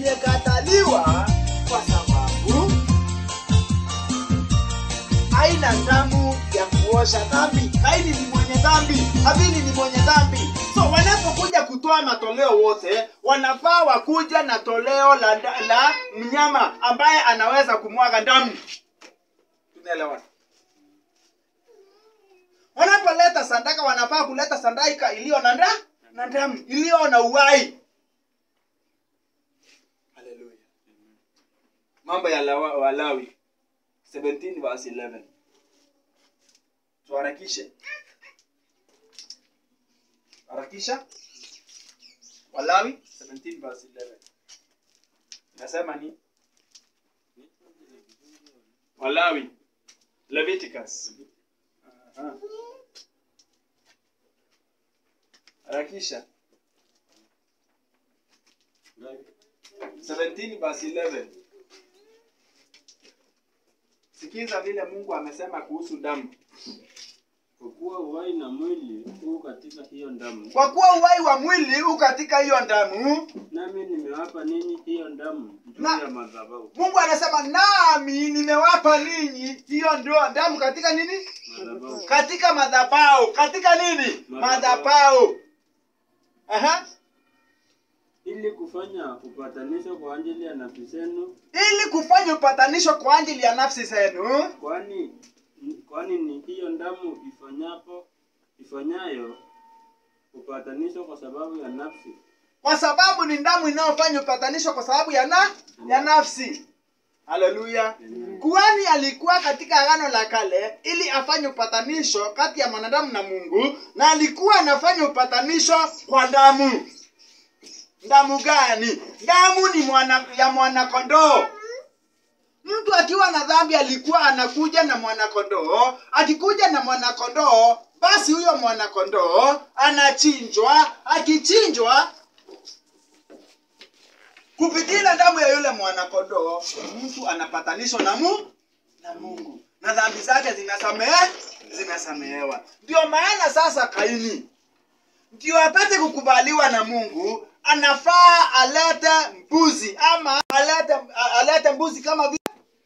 imekataliwa kwa sababu haina damu ya kuosha dhambi. Kaini ni mwenye dhambi, Habili ni mwenye dhambi. So wanapokuja kutoa matoleo wote, wanafaa wakuja na toleo la mnyama ambaye anaweza kumwaga damu. Tunaelewana? Wanapoleta sadaka wanafaa kuleta sadaka iliyo na damu, iliyo na uhai. Haleluya. Mambo ya Walawi 17 verse 11. Tuharakishe. Harakisha. Walawi 17 verse 11. Nasema ni Walawi, Leviticus. Harakisha. 17 verse 11. Sikiza vile Mungu amesema kuhusu damu. Kwa kuwa uhai na mwili u katika hiyo damu. Kwa kuwa uhai wa mwili u katika hiyo damu, nami nimewapa ninyi hiyo damu juu ya madhabahu. Mungu anasema nami nimewapa ninyi hiyo damu katika nini? Madhabahu. Katika madhabahu. Katika nini? Madhabahu. Aha. Ili kufanya upatanisho kwa ajili ya nafsi zenu. Ili kufanya upatanisho kwa ajili ya nafsi zenu. Kwani ni hiyo damu ifanyayo upatanisho kwa sababu ya nafsi. Kwa sababu ni damu inayofanya upatanisho kwa sababu ya nafsi. Haleluya. Kuhani alikuwa katika Agano la Kale ili afanye upatanisho kati ya mwanadamu na Mungu, na alikuwa anafanya upatanisho kwa damu. Damu gani? Damu ni ya mwana-kondoo. Mtu akiwa na dhambi alikuwa anakuja na mwana-kondoo. Akikuja na mwana-kondoo, basi huyo mwana-kondoo anachinjwa. Akichinjwa, kupitia damu ya yule mwana-kondoo, mtu anapatanishwa na Mungu. Na dhambi zake zinasamehewa. Ndio maana sasa Kaini, ndio apate kukubaliwa na Mungu, anafaa alete mbuzi, ama alete mbuzi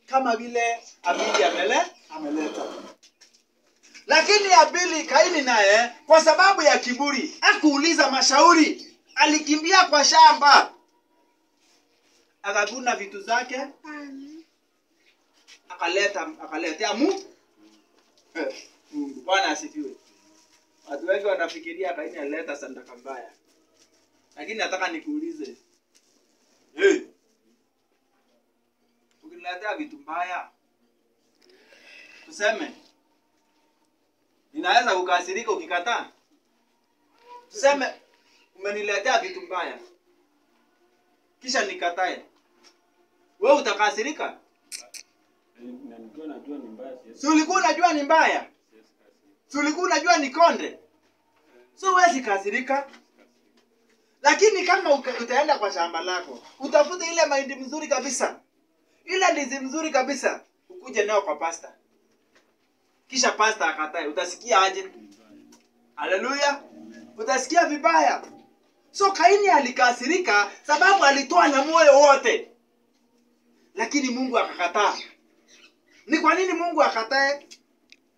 kama vile Habili ameleta. Lakini Kaini naye kwa sababu ya kiburi hakuuliza mashauri, alikimbia kwa shamba akavuna vitu zake akaletea Mungu. Bwana asifiwe. Watu wengi wanafikiria Kaini alileta sadaka mbaya. Lakini nataka nikuulize, ukiniletea vitu mbaya, tuseme ninaweza kukasirika ukikataa? Tuseme umeniletea vitu mbaya kisha nikatae, wewe utakasirika? Najua ni mbaya. Si ulikuwa unajua ni mbaya? Si ulikuwa unajua ni konde? So huwezi kasirika. Lakini kama utaenda kwa shamba lako, utafute ile mahindi mzuri kabisa, ile ndizi mzuri kabisa, ukuje nayo kwa pasta, kisha pasta akatae, utasikia aje? Haleluya. Utasikia vibaya. So Kaini alikasirika sababu alitoa na moyo wote, lakini Mungu akakataa. Ni kwa nini Mungu akatae?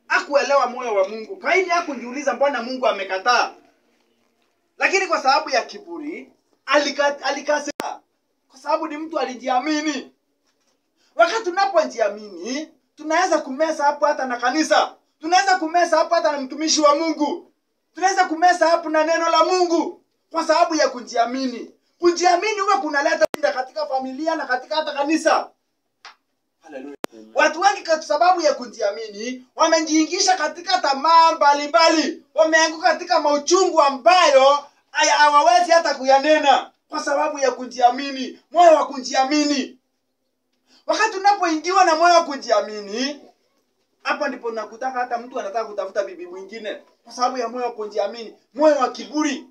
Hakuelewa moyo wa Mungu. Kaini hakujiuliza mbona Mungu amekataa. Lakini kwa sababu ya kiburi alikasirika, kwa sababu ni mtu alijiamini. Wakati tunapojiamini, tunaweza kumesa hapo hata na kanisa. Tunaweza kumesa hapo hata na mtumishi wa Mungu. Tunaweza kumesa hapo na neno la Mungu kwa sababu ya kujiamini. Kujiamini huwa kunaleta shida katika familia na katika hata kanisa. Haleluya. Watu wengi kwa sababu ya kujiamini wamejiingisha katika tamaa mbalimbali. Wameanguka katika mauchungu ambayo hawawezi hata kuyanena kwa sababu ya kujiamini, moyo wa kujiamini. Wakati unapoingiwa na moyo wa kujiamini, hapa ndipo nakutaka hata mtu anataka kutafuta bibi mwingine kwa sababu ya moyo wa kujiamini, moyo wa kiburi.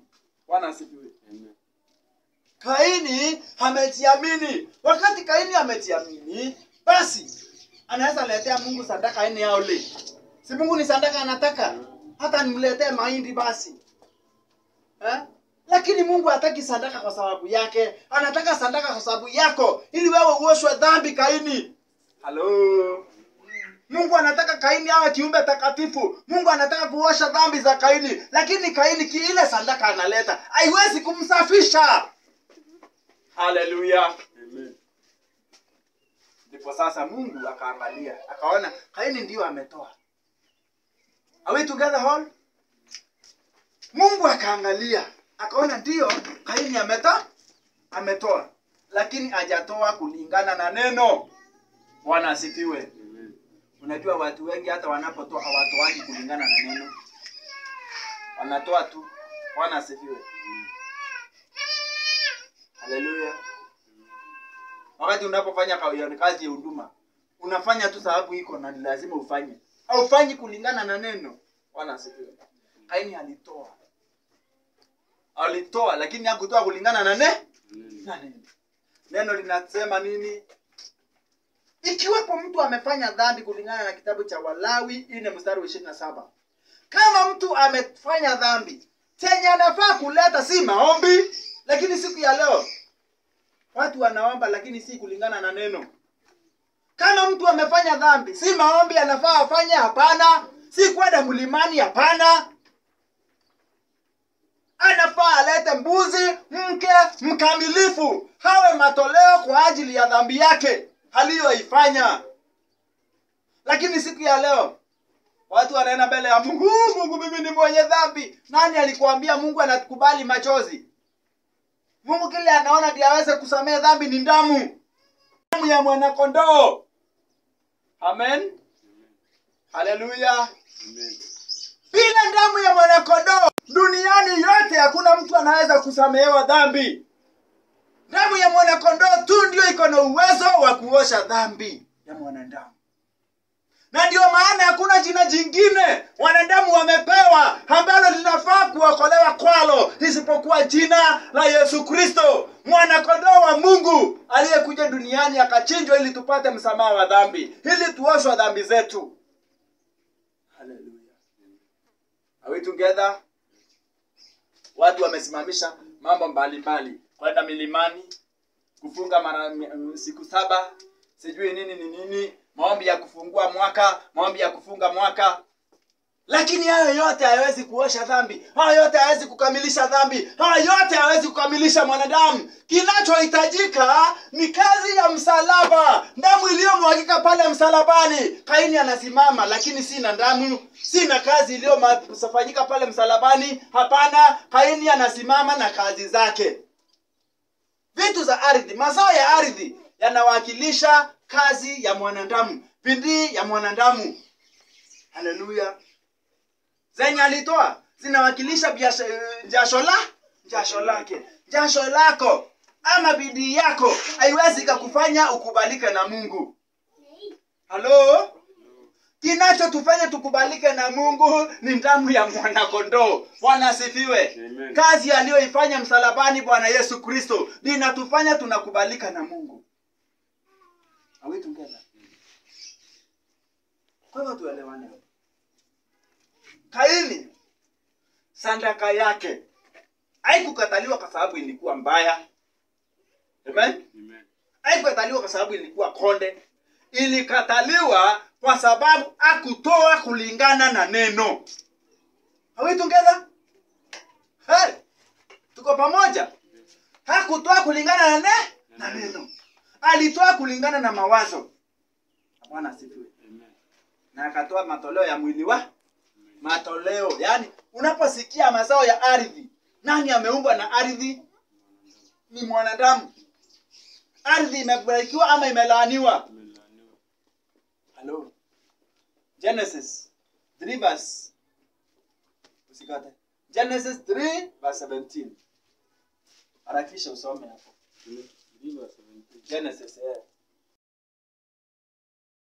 Bwana asifiwe. Kaini amejiamini. Wakati Kaini amejiamini, basi anaweza letea Mungu sadaka aina yao le. Si Mungu ni sadaka anataka, hata nimletee mahindi basi. Lakini Lakini Mungu hataki sadaka kwa sababu yake. Anataka sadaka kwa sababu yako, ili wewe uoshwe dhambi. Kaini. Halo. Mungu anataka Kaini awe kiumbe takatifu. Mungu anataka kuosha dhambi za Kaini. Lakini Kaini ile sadaka analeta haiwezi kumsafisha. Haleluya. Amen. Ndipo sasa Mungu akaangalia, akaona Kaini ndio ametoa. Are we together all? Mungu akaangalia, akaona ndio Kaini ametoa, lakini hajatoa kulingana na neno. Bwana asifiwe. Amen. Unajua watu wengi hata wanapotoa hawatoaji kulingana na neno. Wanatoa tu. Bwana asifiwe. Haleluya. Wakati unapofanya kazi ya huduma, unafanya tu sababu iko na lazima ufanye. Haufanyi kulingana na neno. Bwana asifiwe. Kaini alitoa lakini hakutoa kulingana na neno. Neno linasema nini? Ikiwapo mtu amefanya dhambi kulingana na kitabu cha Walawi 4 mstari wa 27. Kama mtu amefanya dhambi, chenye anafaa kuleta si maombi, lakini siku ya leo watu wanaomba lakini si kulingana na neno. Kama mtu amefanya dhambi, si maombi anafaa afanye, hapana. Si kwenda mlimani, hapana. Anafaa alete mbuzi mke mkamilifu, hawe matoleo kwa ajili ya dhambi yake aliyoifanya. Lakini siku ya leo watu wanaenda mbele ya Mungu, Mungu mimi ni mwenye dhambi. Nani alikuambia Mungu anakubali machozi? Mungu kile anaona ndiye aweze kusamehe dhambi ni damu ya mwana kondoo. Amen. Haleluya. Amen. Bila damu ya mwana kondoo duniani yote hakuna mtu anaweza kusamehewa dhambi. Damu ya mwana kondoo tu ndio iko na uwezo wa kuosha dhambi ya mwanadamu. Na ndio maana hakuna jina jingine wanadamu wamepewa ambalo linafaa kuokolewa kwalo isipokuwa jina la Yesu Kristo, mwana kondoo wa Mungu aliyekuja duniani akachinjwa ili tupate msamaha wa dhambi, ili tuoshwe dhambi zetu. Hallelujah. Are we together? Watu wamesimamisha mambo mbalimbali, kwenda milimani, kufunga siku 7, sijui nini, maombi ya kufungua mwaka, maombi ya kufunga mwaka. Lakini hayo yote hayawezi kuosha dhambi. Hayo yote hayawezi kukamilisha dhambi. Hayo yote hayawezi kukamilisha mwanadamu. Kinachohitajika ni kazi ya msalaba. Damu iliyomwagika pale msalabani. Kaini anasimama lakini sina damu, sina kazi iliyofanyika pale msalabani. Hapana, Kaini anasimama na kazi zake. Vitu za ardhi, mazao ya ardhi yanawakilisha kazi ya mwanadamu, bidii ya mwanadamu. Haleluya. Zenye alitoa zinawakilisha jasho lake. Jasho lako ama bidii yako haiwezi kukufanya ukubalike na Mungu. Halo? Kinachotufanya tukubalike na Mungu ni damu ya mwana kondoo. Bwana asifiwe. Amen. Kazi aliyoifanya msalabani Bwana Yesu Kristo ndio inatufanya tunakubalika na Mungu. Are we together? Kwa hivyo tuelewane. Kaini sadaka yake haikukataliwa kwa sababu ilikuwa mbaya. Amen? Amen. Haikukataliwa kwa sababu ilikuwa konde. Ilikataliwa kwa sababu hakutoa kulingana na neno. Are we together? Hey, tuko pamoja? Hakutoa kulingana na neno. Alitoa kulingana na mawazo. Bwana asifiwe. Amen. Na akatoa matoleo ya mwili wa matoleo. Yani unaposikia mazao ya ardhi, nani ameumbwa na ardhi? Ni mwanadamu. Ardhi imebarikiwa ama imelaaniwa? Imelaaniwa. Hello. Genesis 3 verse. Usikate. Genesis 3 verse 17. Harakisha usome hapo. Genesis 3:17. Genesis